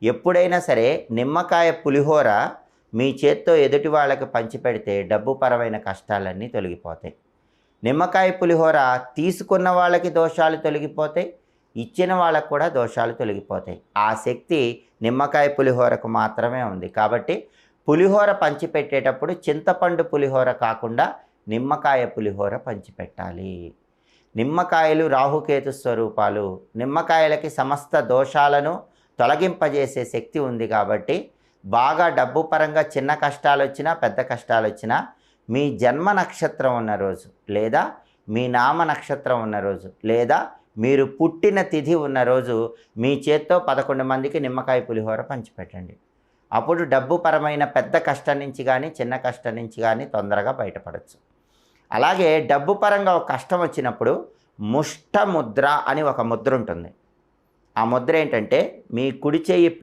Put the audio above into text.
ఎప్పుడైనా సరే నిమ్మకాయ పులిహోర మీ చేత్తో ఎదుటి వాళ్ళకి పంచిపెడితే డబ్బుపరమైన కష్టాలన్నీ తొలగిపోతాయి. నిమ్మకాయ పులిహోర తీసుకున్న వాళ్ళకి దోషాలు తొలగిపోతాయి, ఇచ్చిన వాళ్ళకు కూడా దోషాలు తొలగిపోతాయి. ఆ శక్తి నిమ్మకాయ పులిహోరకు మాత్రమే ఉంది. కాబట్టి పులిహోర పంచిపెట్టేటప్పుడు చింతపండు పులిహోర కాకుండా నిమ్మకాయ పులిహోర పంచిపెట్టాలి. నిమ్మకాయలు రాహుకేతు స్వరూపాలు. నిమ్మకాయలకి సమస్త దోషాలను తొలగింపజేసే శక్తి ఉంది. కాబట్టి బాగా డబ్బు పరంగా చిన్న కష్టాలు వచ్చినా పెద్ద కష్టాలు వచ్చినా మీ జన్మ నక్షత్రం ఉన్న రోజు, లేదా మీ నామ నక్షత్రం ఉన్న రోజు, లేదా మీరు పుట్టిన తిథి ఉన్న రోజు మీ చేత్తో 11 మందికి నిమ్మకాయ పులిహోర పంచిపెట్టండి. అప్పుడు డబ్బు పరమైన పెద్ద కష్టం నుంచి కానీ చిన్న కష్టం నుంచి కానీ తొందరగా బయటపడవచ్చు. అలాగే డబ్బు పరంగా ఒక కష్టం వచ్చినప్పుడు ముష్ట ముద్ర అని ఒక ముద్ర ఉంటుంది. ఆ ముద్ర ఏంటంటే మీ కుడి చెయ్యి